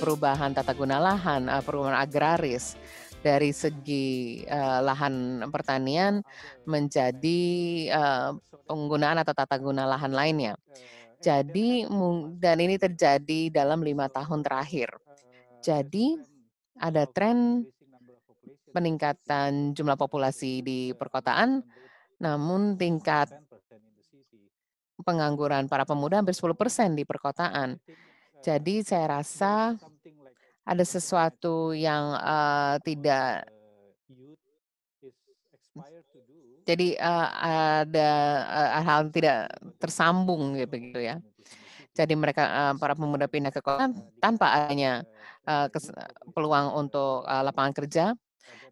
perubahan tata guna lahan, perubahan agraris dari segi lahan pertanian menjadi penggunaan atau tata guna lahan lainnya. Jadi dan ini terjadi dalam 5 tahun terakhir. Jadi ada tren peningkatan jumlah populasi di perkotaan, namun tingkat pengangguran para pemuda hampir 10% di perkotaan. Jadi saya rasa ada sesuatu yang tidak jadi ada hal tidak tersambung begitu ya. Jadi mereka para pemuda pindah ke kota tanpa adanya peluang untuk lapangan kerja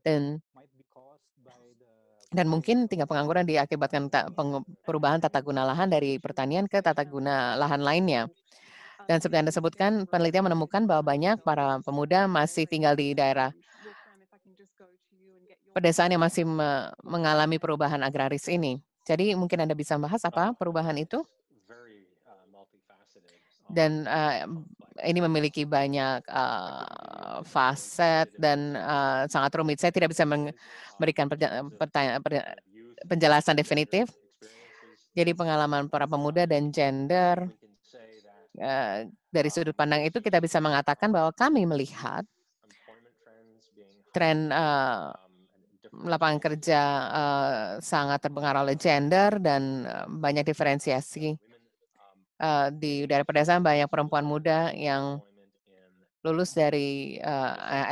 dan mungkin tingkat pengangguran diakibatkan perubahan tata guna lahan dari pertanian ke tata guna lahan lainnya. Dan seperti Anda sebutkan, penelitian menemukan bahwa banyak para pemuda masih tinggal di daerah pedesaan yang masih mengalami perubahan agraris ini. Jadi mungkin Anda bisa bahas apa perubahan itu? Dan ini memiliki banyak faset dan sangat rumit. Saya tidak bisa memberikan penjelasan definitif. Jadi pengalaman para pemuda dan gender, dari sudut pandang itu kita bisa mengatakan bahwa kami melihat tren lapangan kerja sangat terpengaruh oleh gender dan banyak diferensiasi. Di daerah pedesaan banyak perempuan muda yang lulus dari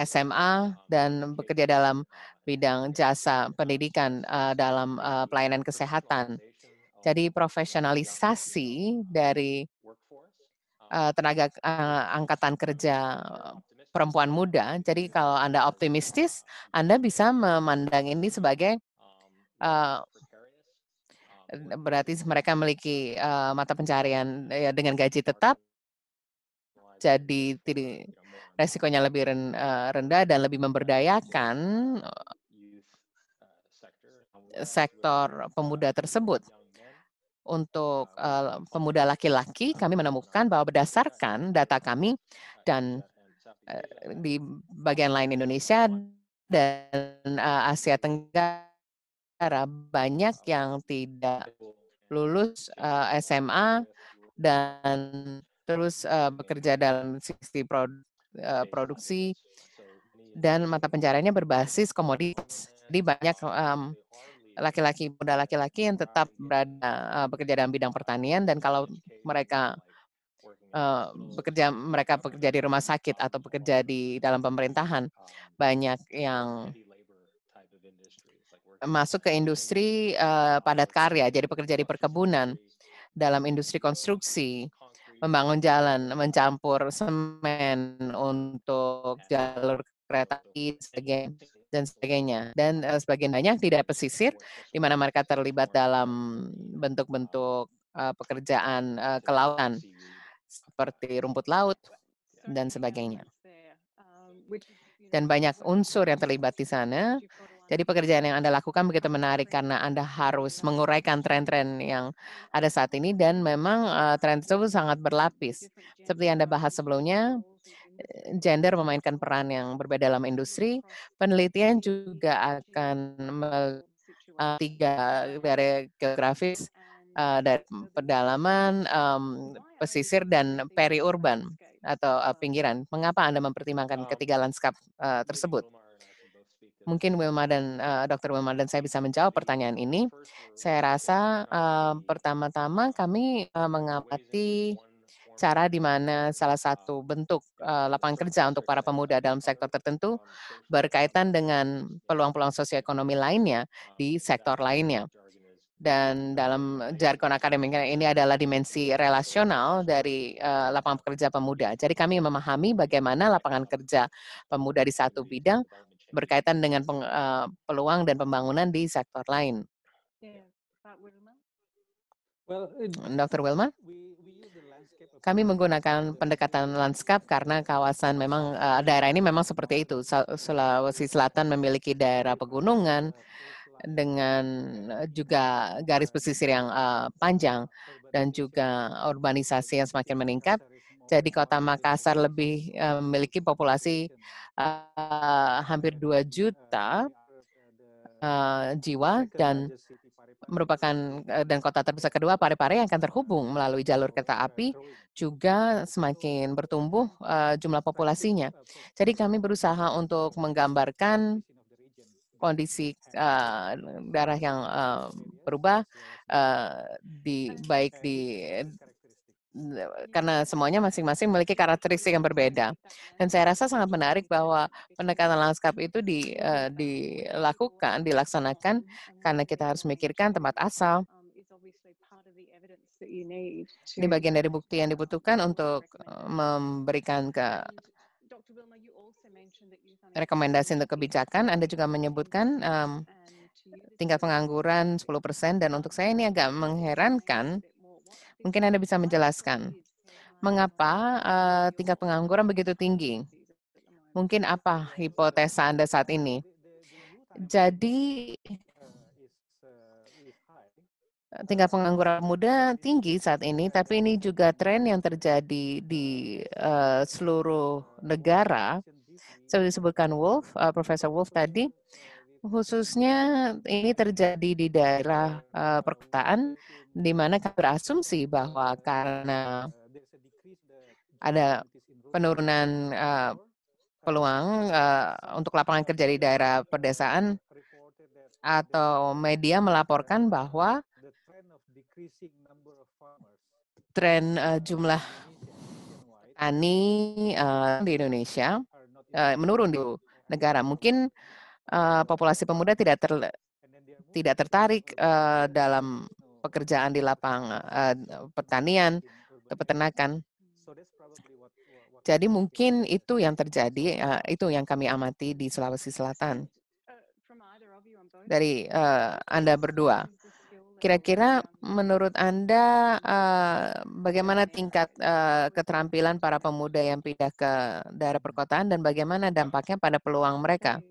SMA dan bekerja dalam bidang jasa pendidikan dalam pelayanan kesehatan. Jadi profesionalisasi dari tenaga angkatan kerja perempuan muda. Jadi kalau Anda optimistis, Anda bisa memandang ini sebagai berarti mereka memiliki mata pencarian dengan gaji tetap, jadi resikonya lebih rendah dan lebih memberdayakan sektor pemuda tersebut. Untuk pemuda laki-laki, kami menemukan bahwa berdasarkan data kami dan di bagian lain Indonesia dan Asia Tenggara, banyak yang tidak lulus SMA dan terus bekerja dalam sisi produksi dan mata pencariannya berbasis komoditas. Jadi banyak muda laki-laki yang tetap bekerja dalam bidang pertanian, dan kalau mereka bekerja di rumah sakit atau bekerja di dalam pemerintahan, banyak yang masuk ke industri padat karya, jadi pekerja di perkebunan, dalam industri konstruksi, membangun jalan, mencampur semen untuk jalur kereta api dan sebagainya. Dan sebagian banyak tidak pesisir, di mana mereka terlibat dalam bentuk-bentuk pekerjaan kelautan seperti rumput laut dan sebagainya. Dan banyak unsur yang terlibat di sana. Jadi pekerjaan yang Anda lakukan begitu menarik karena Anda harus menguraikan tren-tren yang ada saat ini, dan memang tren tersebut sangat berlapis. Seperti Anda bahas sebelumnya, gender memainkan peran yang berbeda dalam industri. Penelitian juga akan dari geografis, dari pedalaman, pesisir, dan periurban atau pinggiran. Mengapa Anda mempertimbangkan ketiga lanskap tersebut? Mungkin Wilma dan Dr. Wilma dan saya bisa menjawab pertanyaan ini. Saya rasa pertama-tama kami mengamati cara di mana salah satu bentuk lapangan kerja untuk para pemuda dalam sektor tertentu berkaitan dengan peluang-peluang sosioekonomi lainnya di sektor lainnya. Dan dalam jargon akademiknya ini adalah dimensi relasional dari lapangan kerja pemuda. Jadi kami memahami bagaimana lapangan kerja pemuda di satu bidang berkaitan dengan peluang dan pembangunan di sektor lain. Dr. Wilma? Kami menggunakan pendekatan lanskap karena kawasan memang daerah ini memang seperti itu. Sulawesi Selatan memiliki daerah pegunungan dengan juga garis pesisir yang panjang dan juga urbanisasi yang semakin meningkat. Jadi Kota Makassar lebih memiliki populasi hampir 2 juta jiwa dan merupakan dan kota terbesar kedua Parepare yang akan terhubung melalui jalur kereta api juga semakin bertumbuh jumlah populasinya. Jadi kami berusaha untuk menggambarkan kondisi daerah yang berubah baik di karena semuanya masing-masing memiliki karakteristik yang berbeda. Dan saya rasa sangat menarik bahwa pendekatan lanskap itu dilaksanakan karena kita harus memikirkan tempat asal. Ini bagian dari bukti yang dibutuhkan untuk memberikan rekomendasi untuk kebijakan. Anda juga menyebutkan tingkat pengangguran 10%, dan untuk saya ini agak mengherankan. Mungkin Anda bisa menjelaskan mengapa tingkat pengangguran begitu tinggi? Mungkin apa hipotesa Anda saat ini? Jadi tingkat pengangguran muda tinggi saat ini, tapi ini juga tren yang terjadi di seluruh negara. Seperti disebutkan Profesor Wolf tadi, khususnya ini terjadi di daerah perkotaan, di mana kami berasumsi bahwa karena ada penurunan peluang untuk lapangan kerja di daerah pedesaan, atau media melaporkan bahwa tren jumlah petani di Indonesia menurun di negara. Mungkin populasi pemuda tidak tertarik dalam pekerjaan di lapangan pertanian atau peternakan. Jadi mungkin itu yang terjadi, itu yang kami amati di Sulawesi Selatan. Dari Anda berdua, kira-kira menurut Anda bagaimana tingkat keterampilan para pemuda yang pindah ke daerah perkotaan dan bagaimana dampaknya pada peluang mereka?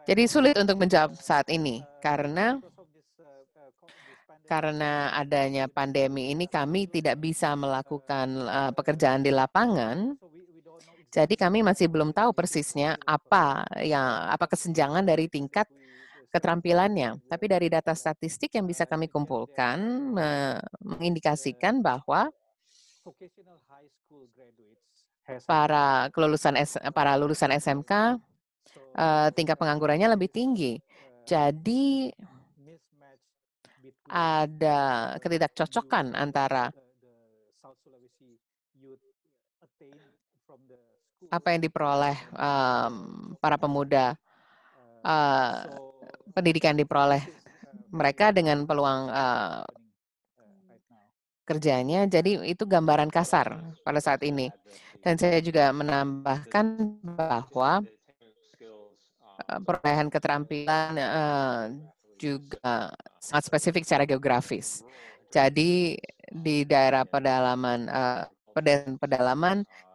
Jadi sulit untuk menjawab saat ini karena adanya pandemi ini kami tidak bisa melakukan pekerjaan di lapangan. Jadi kami masih belum tahu persisnya apa kesenjangan dari tingkat keterampilannya. Tapi dari data statistik yang bisa kami kumpulkan mengindikasikan bahwa para lulusan SMK tingkat penganggurannya lebih tinggi. Jadi ada ketidakcocokan antara apa yang diperoleh para pemuda, pendidikan diperoleh mereka dengan peluang kerjanya. Jadi itu gambaran kasar pada saat ini. Dan saya juga menambahkan bahwa perolehan keterampilan juga sangat spesifik secara geografis. Jadi di daerah pedalaman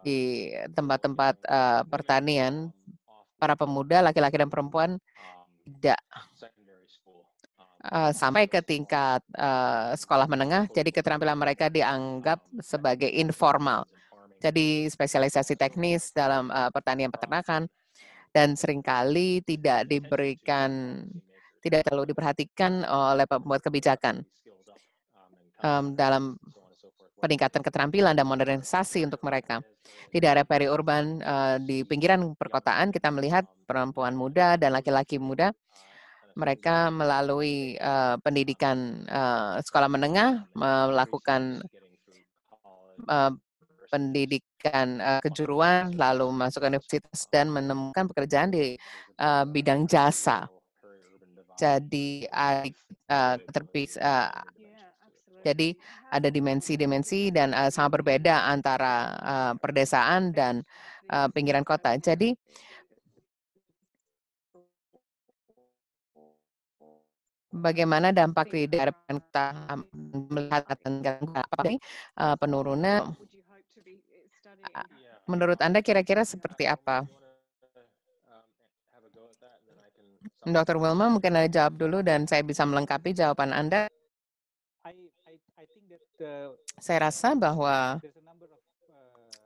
di tempat-tempat pertanian, para pemuda laki-laki dan perempuan tidak sampai ke tingkat sekolah menengah, jadi keterampilan mereka dianggap sebagai informal. Jadi spesialisasi teknis dalam pertanian peternakan dan seringkali tidak terlalu diperhatikan oleh pembuat kebijakan dalam peningkatan keterampilan dan modernisasi untuk mereka. Di daerah periurban, di pinggiran perkotaan, kita melihat perempuan muda dan laki-laki muda, mereka melalui pendidikan sekolah menengah, melakukan pendidikan kejuruan, lalu masuk ke universitas dan menemukan pekerjaan di bidang jasa. Jadi jadi ada dimensi-dimensi dan sangat berbeda antara perdesaan dan pinggiran kota. Jadi bagaimana dampak di daerah kota melihat penurunan? Menurut Anda kira-kira seperti apa? Dr. Wilma, mungkin Anda jawab dulu dan saya bisa melengkapi jawaban Anda. Saya rasa bahwa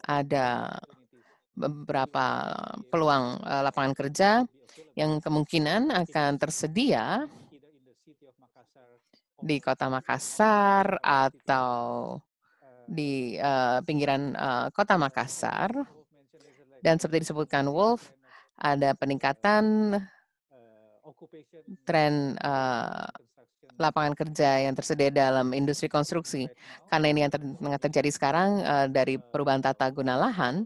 ada beberapa peluang lapangan kerja yang kemungkinan akan tersedia di Kota Makassar atau di pinggiran Kota Makassar. Dan seperti disebutkan Wolf, ada peningkatan tren lapangan kerja yang tersedia dalam industri konstruksi. Karena ini yang tengah terjadi sekarang dari perubahan tata guna lahan,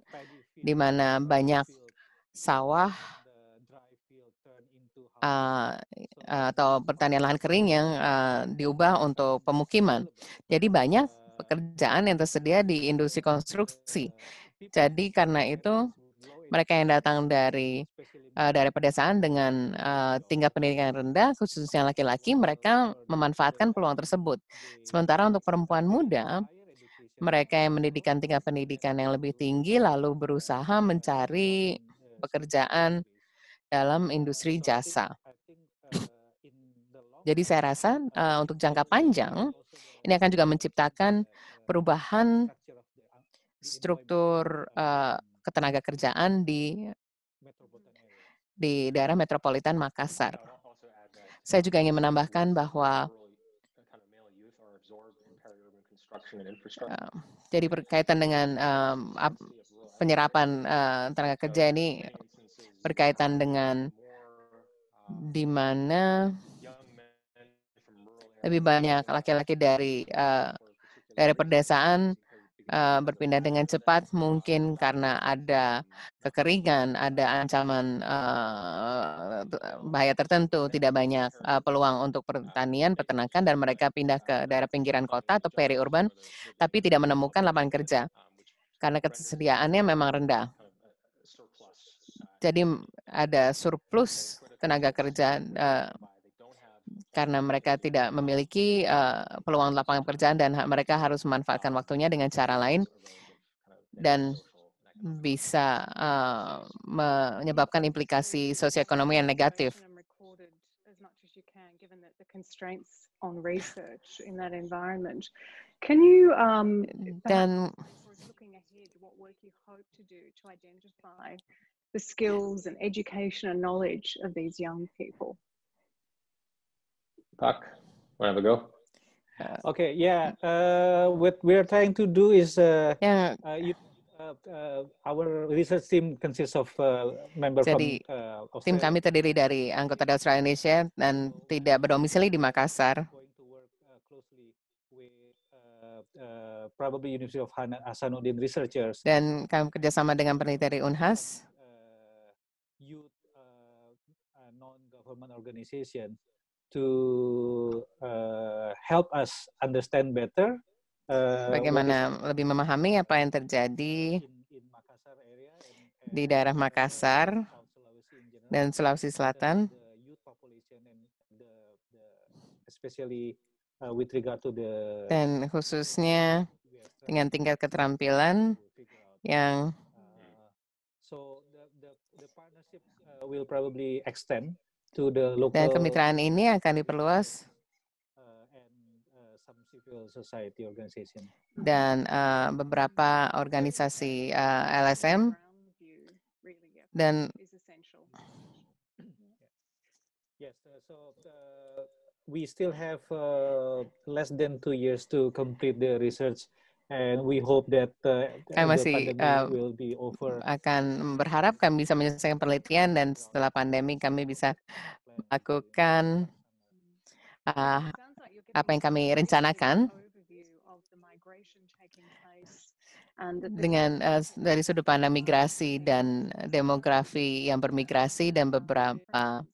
di mana banyak sawah atau pertanian lahan kering yang diubah untuk pemukiman. Jadi banyak pekerjaan yang tersedia di industri konstruksi. Jadi karena itu mereka yang datang dari pedesaan dengan tingkat pendidikan rendah, khususnya laki-laki, mereka memanfaatkan peluang tersebut. Sementara untuk perempuan muda, mereka yang mendidikan tingkat pendidikan yang lebih tinggi lalu berusaha mencari pekerjaan dalam industri jasa. Jadi saya rasa untuk jangka panjang, ini akan juga menciptakan perubahan struktur ketenaga kerjaan di daerah metropolitan Makassar. Saya juga ingin menambahkan bahwa jadi berkaitan dengan penyerapan tenaga kerja ini berkaitan dengan di mana lebih banyak laki-laki dari pedesaan berpindah dengan cepat, mungkin karena ada kekeringan, ada ancaman bahaya tertentu, tidak banyak peluang untuk pertanian, peternakan, dan mereka pindah ke daerah pinggiran kota atau peri-urban, tapi tidak menemukan lapangan kerja karena ketersediaannya memang rendah. Jadi ada surplus tenaga kerja karena mereka tidak memiliki peluang lapangan pekerjaan dan mereka harus memanfaatkan waktunya dengan cara lain dan bisa menyebabkan implikasi sosioekonomi yang negatif. Dan the skills and education and knowledge of these young people? Pak, want to have a go? Okay, yeah. What we're trying to do is our research team consists of members Jadi, from tim kami terdiri dari anggota dari Australia Indonesia dan tidak berdomisili di Makassar. Probably University of Hasanuddin researchers. Dan kami kerjasama dengan peneliti dari Unhas. Youth non-government organization to help us understand better. Bagaimana lebih memahami apa yang terjadi di daerah Makassar dan Sulawesi Selatan, dan khususnya dengan tingkat keterampilan yang dan kemitraan ini akan diperluas dan beberapa organisasi LSM dan we still have less than 2 years to complete the research, and we hope that kami masih will be over. Akan berharap kami bisa menyelesaikan penelitian dan setelah pandemi kami bisa melakukan apa yang kami rencanakan dengan dari sudut pandang migrasi dan demografi yang bermigrasi dan beberapa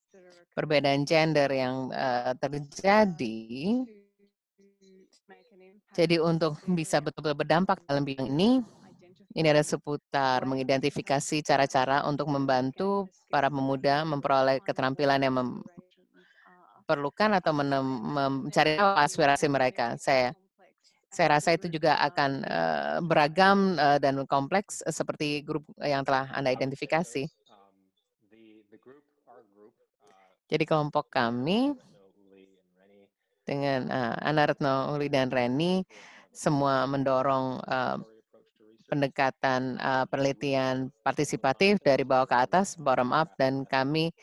perbedaan gender yang terjadi. Jadi untuk bisa betul-betul berdampak dalam bidang ini ada seputar mengidentifikasi cara-cara untuk membantu para pemuda memperoleh keterampilan yang memerlukan atau mencari aspirasi mereka. Saya rasa itu juga akan beragam dan kompleks seperti grup yang telah Anda identifikasi. Jadi kelompok kami dengan Ana Retno Uli dan Reni, semua mendorong pendekatan penelitian partisipatif dari bawah ke atas, bottom up, dan kami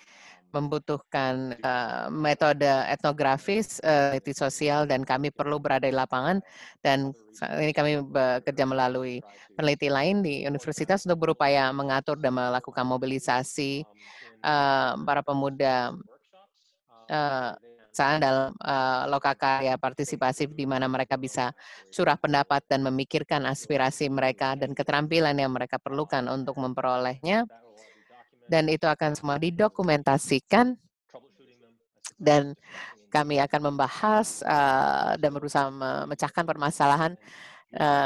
membutuhkan metode etnografis, peneliti sosial, dan kami perlu berada di lapangan. Dan saat ini kami bekerja melalui peneliti lain di universitas untuk berupaya mengatur dan melakukan mobilisasi para pemuda dalam lokakarya partisipasif di mana mereka bisa curah pendapat dan memikirkan aspirasi mereka dan keterampilan yang mereka perlukan untuk memperolehnya. Dan itu akan semua didokumentasikan dan kami akan membahas dan berusaha memecahkan permasalahan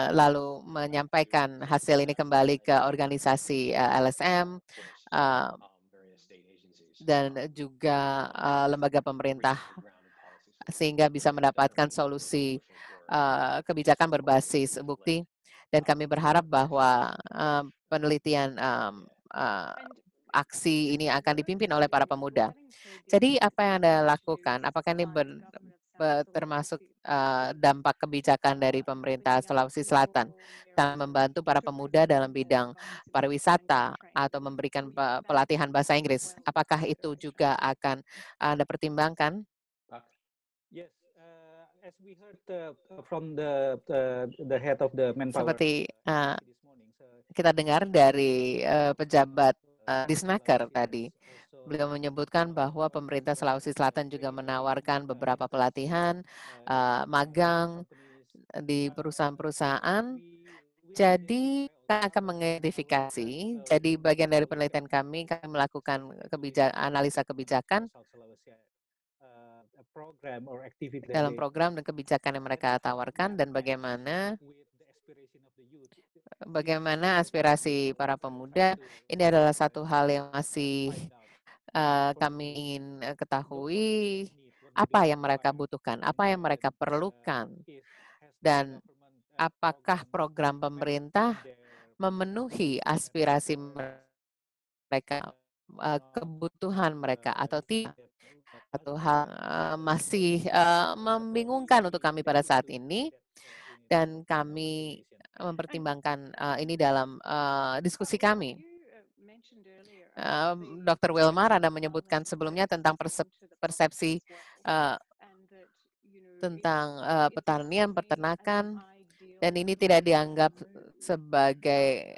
lalu menyampaikan hasil ini kembali ke organisasi LSM dan juga lembaga pemerintah sehingga bisa mendapatkan solusi kebijakan berbasis bukti. Dan kami berharap bahwa penelitian aksi ini akan dipimpin oleh para pemuda. Jadi apa yang Anda lakukan? Apakah ini termasuk dampak kebijakan dari pemerintah Sulawesi Selatan dalam membantu para pemuda dalam bidang pariwisata atau memberikan pelatihan bahasa Inggris? Apakah itu juga akan Anda pertimbangkan? Yes, as we heard from the head of the manpower. Seperti kita dengar dari pejabat Disnaker tadi, beliau menyebutkan bahwa pemerintah Sulawesi Selatan juga menawarkan beberapa pelatihan magang di perusahaan-perusahaan. Jadi kita akan mengidentifikasi. Jadi bagian dari penelitian kami melakukan analisa kebijakan dalam program dan kebijakan yang mereka tawarkan dan bagaimana aspirasi para pemuda. Ini adalah satu hal yang masih kami ingin ketahui, apa yang mereka butuhkan, apa yang mereka perlukan, dan apakah program pemerintah memenuhi aspirasi mereka, kebutuhan mereka atau tidak. Satu hal masih membingungkan untuk kami pada saat ini, dan kami mempertimbangkan ini dalam diskusi kami. Dr. Wilmar, Anda menyebutkan sebelumnya tentang persepsi tentang pertanian, peternakan, dan ini tidak dianggap sebagai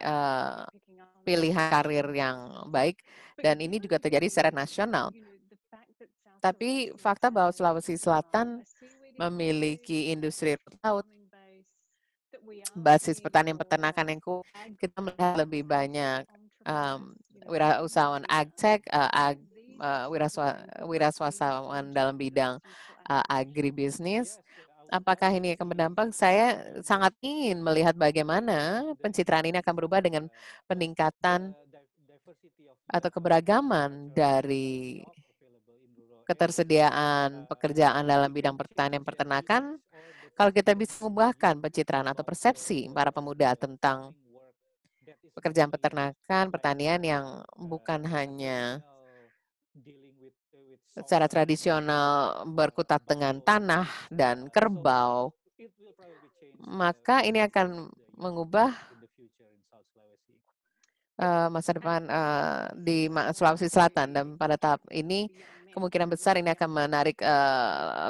pilihan karir yang baik, dan ini juga terjadi secara nasional. Tapi fakta bahwa Sulawesi Selatan memiliki industri laut, basis pertanian peternakan yang kuat, kita melihat lebih banyak wirausahawan agtech, wiraswasawan dalam bidang agribisnis. Apakah ini akan berdampak? Saya sangat ingin melihat bagaimana pencitraan ini akan berubah dengan peningkatan atau keberagaman dari ketersediaan pekerjaan dalam bidang pertanian peternakan. Kalau kita bisa mengubahkan pencitraan atau persepsi para pemuda tentang pekerjaan peternakan, pertanian yang bukan hanya secara tradisional berkutat dengan tanah dan kerbau, maka ini akan mengubah masa depan di Sulawesi Selatan. Dan pada tahap ini kemungkinan besar ini akan menarik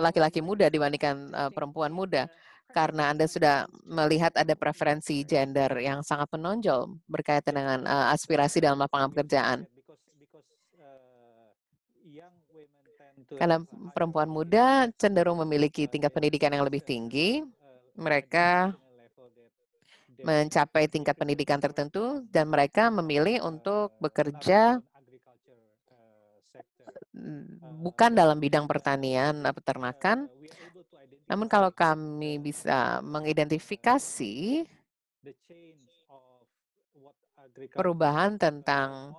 laki-laki muda dibandingkan perempuan muda, karena Anda sudah melihat ada preferensi gender yang sangat menonjol berkaitan dengan aspirasi dalam lapangan pekerjaan. Karena perempuan muda cenderung memiliki tingkat pendidikan yang lebih tinggi, mereka mencapai tingkat pendidikan tertentu, dan mereka memilih untuk bekerja bukan dalam bidang pertanian, peternakan. Namun kalau kami bisa mengidentifikasi perubahan tentang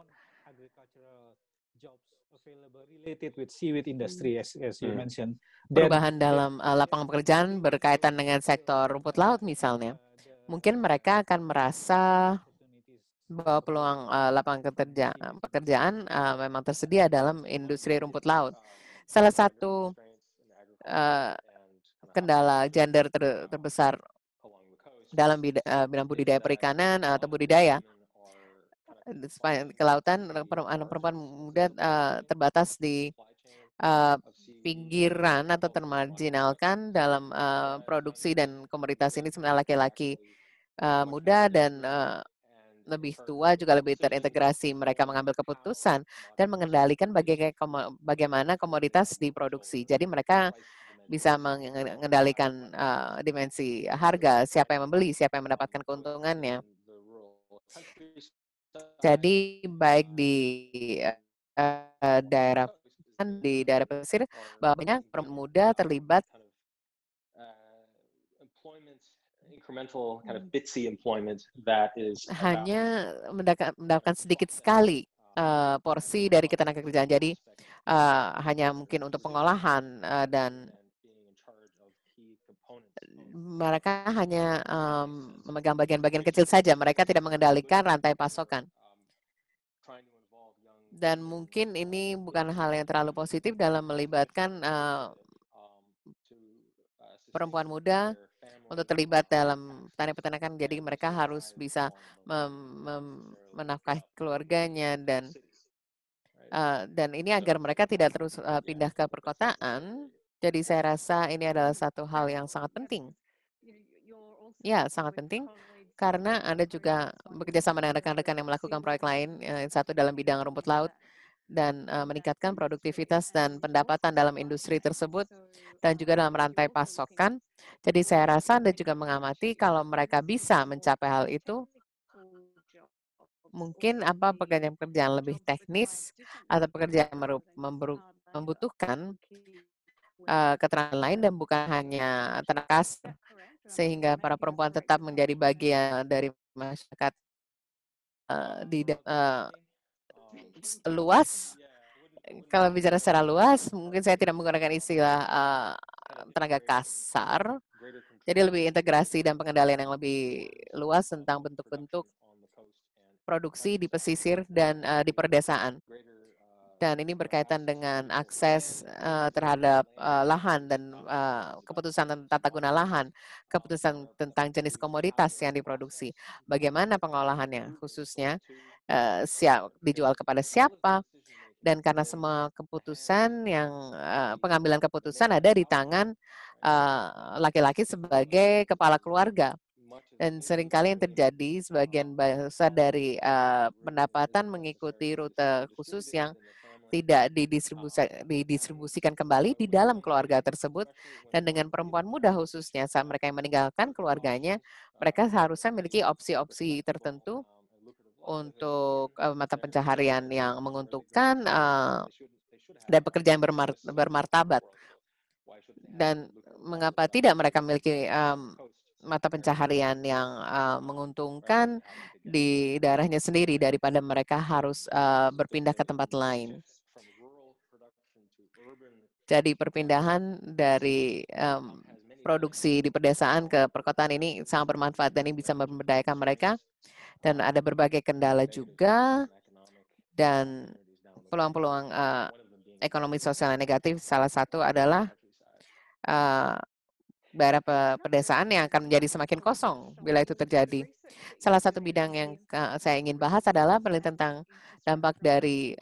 perubahan dalam lapangan pekerjaan berkaitan dengan sektor rumput laut misalnya, mungkin mereka akan merasa bahwa peluang lapangan pekerjaan memang tersedia dalam industri rumput laut. Salah satu kendala gender terbesar dalam bidang budidaya perikanan atau budidaya di sepanjang kelautan. Anak perempuan muda terbatas di pinggiran atau termarginalkan dalam produksi dan komoditas ini, sebenarnya laki-laki muda dan lebih tua juga lebih terintegrasi. Mereka mengambil keputusan dan mengendalikan bagaimana komoditas diproduksi. Jadi mereka bisa mengendalikan dimensi harga, siapa yang membeli, siapa yang mendapatkan keuntungannya. Jadi baik di daerah pesisir, bahwa banyak perempuan muda terlibat hanya mendapatkan sedikit sekali porsi dari ketenaga kerjaan. Jadi hanya mungkin untuk pengolahan dan mereka hanya memegang bagian-bagian kecil saja. Mereka tidak mengendalikan rantai pasokan. Dan mungkin ini bukan hal yang terlalu positif dalam melibatkan perempuan muda untuk terlibat dalam tani peternakan. Jadi mereka harus bisa menafkahi keluarganya dan ini agar mereka tidak terus pindah ke perkotaan. Jadi saya rasa ini adalah satu hal yang sangat penting. Ya, sangat penting karena Anda juga bekerja sama dengan rekan-rekan yang melakukan proyek lain, satu dalam bidang rumput laut, dan meningkatkan produktivitas dan pendapatan dalam industri tersebut, dan juga dalam rantai pasokan. Jadi saya rasa Anda juga mengamati kalau mereka bisa mencapai hal itu, mungkin pekerjaan-pekerjaan lebih teknis atau pekerjaan yang membutuhkan keterampilan lain dan bukan hanya tenaga kasar, sehingga para perempuan tetap menjadi bagian dari masyarakat luas. Kalau bicara secara luas, mungkin saya tidak menggunakan istilah tenaga kasar, jadi lebih integrasi dan pengendalian yang lebih luas tentang bentuk-bentuk produksi di pesisir dan di perdesaan. Dan ini berkaitan dengan akses terhadap lahan dan keputusan tentang tata guna lahan, keputusan tentang jenis komoditas yang diproduksi, bagaimana pengolahannya, khususnya dijual kepada siapa, dan karena semua keputusan pengambilan keputusan ada di tangan laki-laki sebagai kepala keluarga. Dan seringkali yang terjadi, sebagian besar dari pendapatan mengikuti rute khusus yang tidak didistribusikan kembali di dalam keluarga tersebut. Dan dengan perempuan muda khususnya, saat mereka yang meninggalkan keluarganya, mereka seharusnya memiliki opsi-opsi tertentu untuk mata pencaharian yang menguntungkan dan pekerjaan bermartabat. Dan mengapa tidak mereka memiliki mata pencaharian yang menguntungkan di daerahnya sendiri daripada mereka harus berpindah ke tempat lain. Jadi perpindahan dari produksi di pedesaan ke perkotaan ini sangat bermanfaat dan ini bisa memberdayakan mereka. Dan ada berbagai kendala juga dan peluang-peluang ekonomi sosial yang negatif. Salah satu adalah daerah pedesaan yang akan menjadi semakin kosong bila itu terjadi. Salah satu bidang yang saya ingin bahas adalah penelitian tentang dampak dari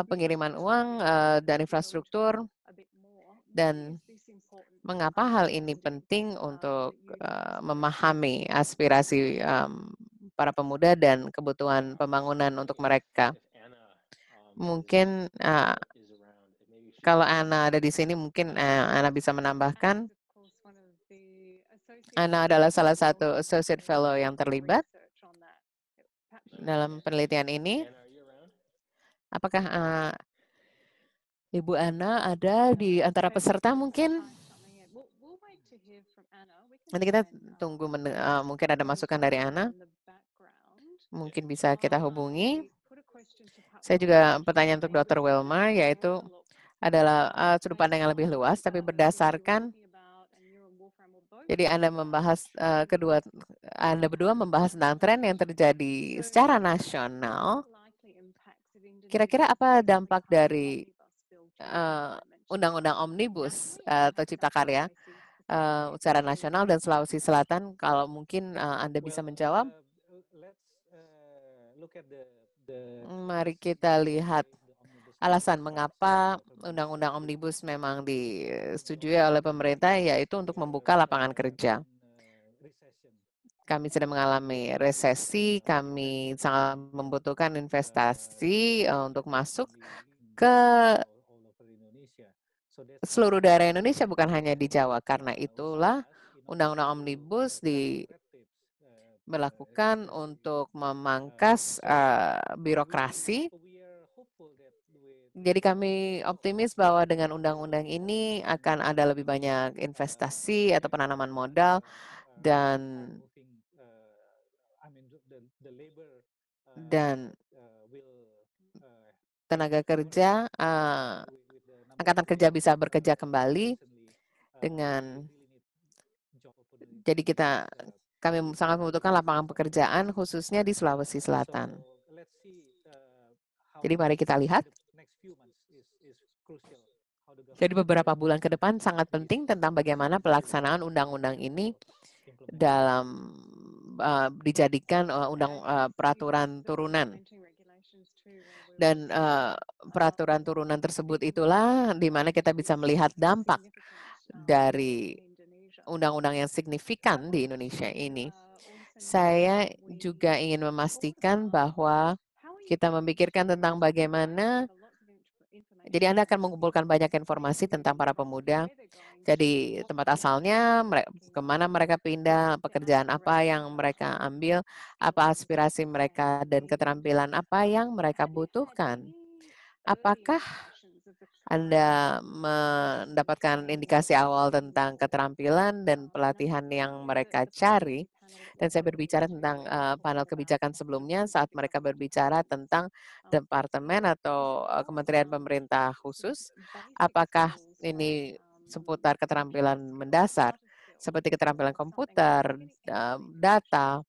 pengiriman uang dan infrastruktur, dan mengapa hal ini penting untuk memahami aspirasi para pemuda dan kebutuhan pembangunan untuk mereka. Mungkin kalau Ana ada di sini, mungkin Ana bisa menambahkan. Ana adalah salah satu Associate Fellow yang terlibat dalam penelitian ini. Apakah Ibu Ana ada di antara peserta mungkin? Nanti kita tunggu, mungkin ada masukan dari Ana. Mungkin bisa kita hubungi. Saya juga pertanyaan untuk Dr. Wilma, yaitu adalah sudut pandang yang lebih luas, tapi berdasarkan, jadi Anda membahas Anda berdua membahas tentang tren yang terjadi secara nasional. Kira-kira apa dampak dari Undang-Undang Omnibus atau Cipta Karya secara nasional dan Sulawesi Selatan. Kalau mungkin Anda bisa menjawab, mari kita lihat alasan mengapa Undang-Undang Omnibus memang disetujui oleh pemerintah, yaitu untuk membuka lapangan kerja. Kami sedang mengalami resesi, kami sangat membutuhkan investasi untuk masuk ke seluruh daerah Indonesia, bukan hanya di Jawa. Karena itulah Undang-Undang Omnibus diberlakukan untuk memangkas birokrasi. Jadi kami optimis bahwa dengan undang-undang ini akan ada lebih banyak investasi atau penanaman modal dan tenaga kerja, angkatan kerja bisa bekerja kembali dengan, jadi kami sangat membutuhkan lapangan pekerjaan khususnya di Sulawesi Selatan. Jadi mari kita lihat. Jadi beberapa bulan ke depan sangat penting tentang bagaimana pelaksanaan undang-undang ini dalam dijadikan peraturan turunan. Dan peraturan turunan tersebut itulah di mana kita bisa melihat dampak dari undang-undang yang signifikan di Indonesia ini. Saya juga ingin memastikan bahwa kita memikirkan tentang bagaimana, jadi Anda akan mengumpulkan banyak informasi tentang para pemuda. Jadi tempat asalnya, kemana mereka pindah, pekerjaan apa yang mereka ambil, apa aspirasi mereka, dan keterampilan apa yang mereka butuhkan. Apakah Anda mendapatkan indikasi awal tentang keterampilan dan pelatihan yang mereka cari? Dan saya berbicara tentang panel kebijakan sebelumnya saat mereka berbicara tentang departemen atau kementerian pemerintah khusus. Apakah ini seputar keterampilan mendasar seperti keterampilan komputer, data?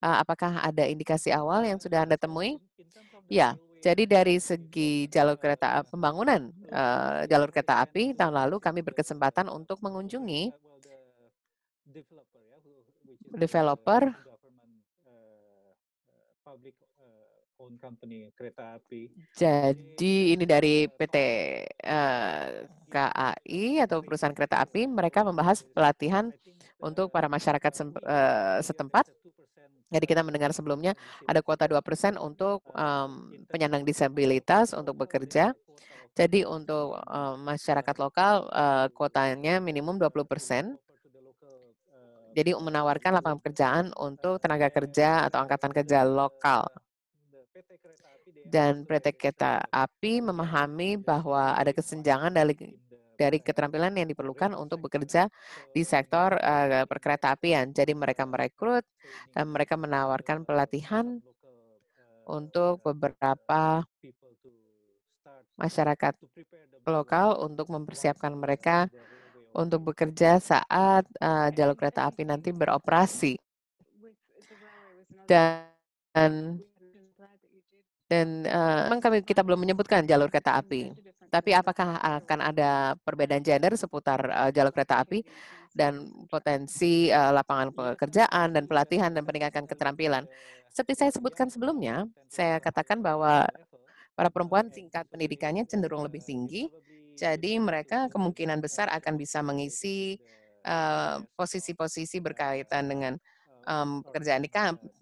Apakah ada indikasi awal yang sudah Anda temui? Ya, jadi dari segi jalur kereta pembangunan jalur kereta api tahun lalu kami berkesempatan untuk mengunjungi developer jadi ini dari PT KAI atau perusahaan kereta api, mereka membahas pelatihan untuk para masyarakat setempat. Jadi kita mendengar sebelumnya ada kuota 2% untuk penyandang disabilitas untuk bekerja. Jadi untuk masyarakat lokal kuotanya minimum 20%. Jadi menawarkan lapangan pekerjaan untuk tenaga kerja atau angkatan kerja lokal. Dan PT Kereta Api memahami bahwa ada kesenjangan dari keterampilan yang diperlukan untuk bekerja di sektor perkereta apian. Jadi mereka merekrut dan mereka menawarkan pelatihan untuk beberapa masyarakat lokal untuk mempersiapkan mereka untuk bekerja saat jalur kereta api nanti beroperasi. Dan memang kita belum menyebutkan jalur kereta api. Tapi apakah akan ada perbedaan gender seputar jalur kereta api dan potensi lapangan pekerjaan dan pelatihan dan peningkatan keterampilan? Seperti saya sebutkan sebelumnya, saya katakan bahwa para perempuan tingkat pendidikannya cenderung lebih tinggi, jadi mereka kemungkinan besar akan bisa mengisi posisi-posisi berkaitan dengan pekerjaan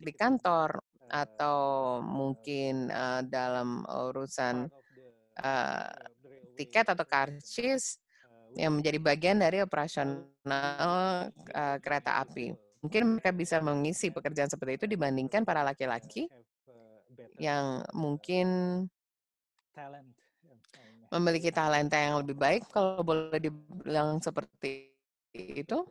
di kantor atau mungkin dalam urusan tiket atau karcis yang menjadi bagian dari operasional kereta api. Mungkin mereka bisa mengisi pekerjaan seperti itu dibandingkan para laki-laki yang mungkin memiliki talenta yang lebih baik, kalau boleh dibilang seperti itu,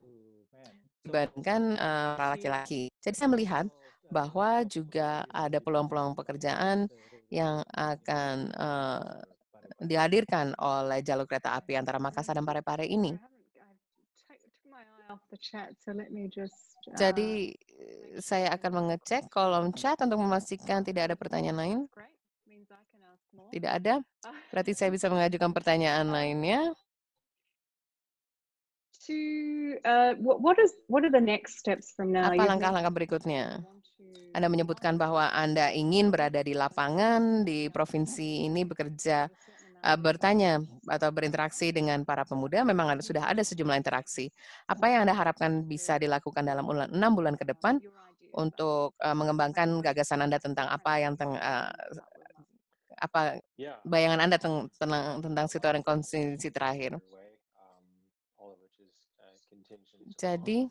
dibandingkan para laki-laki. Jadi saya melihat bahwa juga ada peluang-peluang pekerjaan yang akan dihadirkan oleh jalur kereta api antara Makassar dan Parepare ini. Jadi saya akan mengecek kolom chat untuk memastikan tidak ada pertanyaan lain. Tidak ada? Berarti saya bisa mengajukan pertanyaan lainnya. What are the next steps from now? Apa langkah-langkah berikutnya? Anda menyebutkan bahwa Anda ingin berada di lapangan, di provinsi ini bekerja, bertanya atau berinteraksi dengan para pemuda. Memang sudah ada sejumlah interaksi. Apa yang Anda harapkan bisa dilakukan dalam 6 bulan ke depan untuk mengembangkan gagasan Anda tentang apa yang apa bayangan Anda tentang situasi konstitusi terakhir? Jadi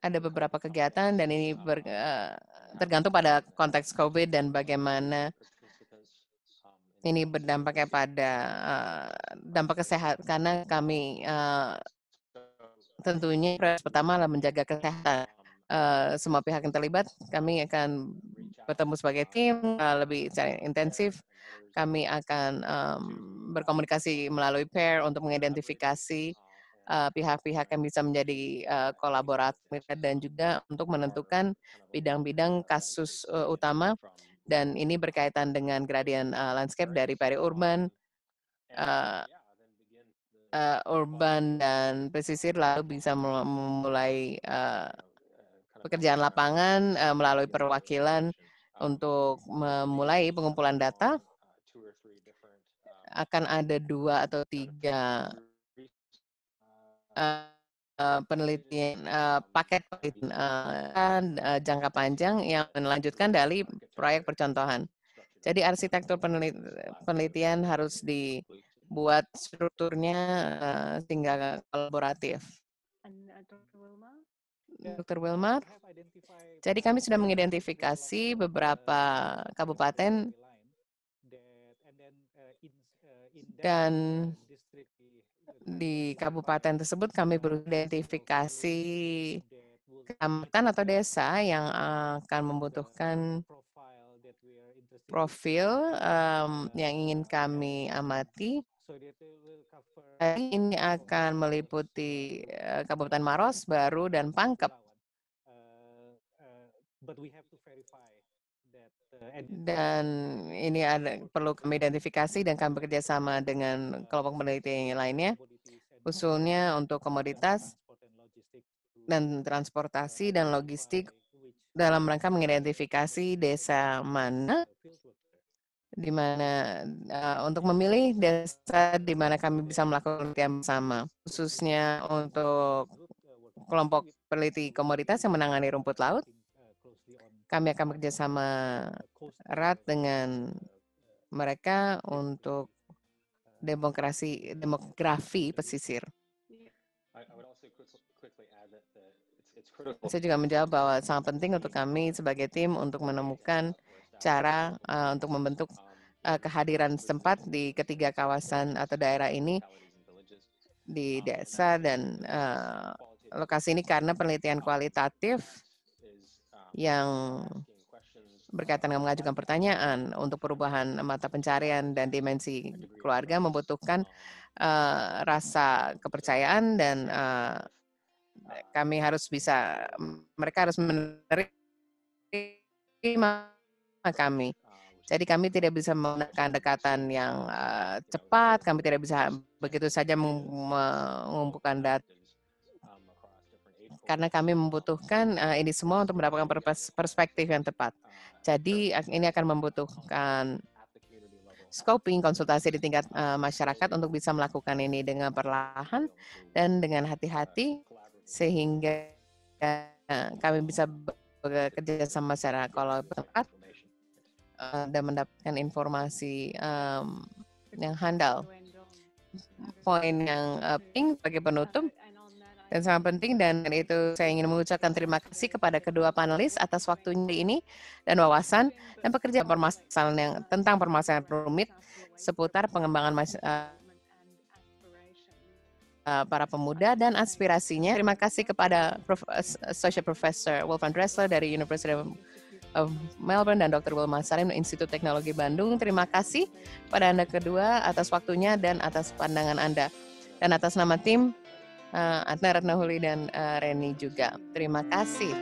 ada beberapa kegiatan dan ini tergantung pada konteks COVID dan bagaimana ini berdampaknya pada dampak kesehatan, karena kami tentunya prioritas pertama adalah menjaga kesehatan semua pihak yang terlibat. Kami akan bertemu sebagai tim lebih intensif. Kami akan berkomunikasi melalui pair untuk mengidentifikasi pihak-pihak yang bisa menjadi kolaborator dan juga untuk menentukan bidang-bidang kasus utama, dan ini berkaitan dengan gradient landscape dari peri-urban, urban dan pesisir, lalu bisa memulai pekerjaan lapangan melalui perwakilan untuk memulai pengumpulan data. Akan ada 2 atau 3 penelitian paket penelitian jangka panjang yang melanjutkan dari proyek percontohan. Jadi arsitektur penelitian harus dibuat strukturnya sehingga kolaboratif. Dr. Wilmar, jadi kami sudah mengidentifikasi beberapa kabupaten dan di kabupaten tersebut kami beridentifikasi kecamatan atau desa yang akan membutuhkan profil yang ingin kami amati. Ini akan meliputi Kabupaten Maros, Baru, dan Pangkep. Dan ini perlu kami identifikasi dan kami bekerjasama dengan kelompok peneliti lainnya, usulnya untuk komoditas dan transportasi dan logistik dalam rangka mengidentifikasi desa mana di mana untuk memilih desa di mana kami bisa melakukan penelitian bersama, khususnya untuk kelompok peneliti komoditas yang menangani rumput laut. Kami akan bekerjasama erat dengan mereka untuk demografi pesisir. Saya juga menjawab bahwa sangat penting untuk kami sebagai tim untuk menemukan cara untuk membentuk kehadiran setempat di ketiga kawasan atau daerah ini, di desa dan lokasi ini, karena penelitian kualitatif yang berkaitan dengan mengajukan pertanyaan untuk perubahan mata pencarian dan dimensi keluarga membutuhkan rasa kepercayaan, dan mereka harus menerima kami. Jadi kami tidak bisa menggunakan pendekatan yang cepat, kami tidak bisa begitu saja mengumpulkan data, karena kami membutuhkan ini semua untuk mendapatkan perspektif yang tepat. Jadi ini akan membutuhkan scoping, konsultasi di tingkat masyarakat untuk bisa melakukan ini dengan perlahan dan dengan hati-hati, sehingga kami bisa bekerja sama secara kolaboratif dan mendapatkan informasi yang handal. Poin yang penting sebagai penutup dan sangat penting, dan itu saya ingin mengucapkan terima kasih kepada kedua panelis atas waktunya ini dan wawasan dan pekerjaan tentang permasalahan rumit seputar pengembangan para pemuda dan aspirasinya. Terima kasih kepada Associate Professor Wolfgang Dressler dari University of Melbourne dan Dr. Wilmar Salim dari Institut Teknologi Bandung. Terima kasih pada Anda kedua atas waktunya dan atas pandangan Anda. Dan atas nama tim, Adna Ratnahuli dan Reni juga. Terima kasih.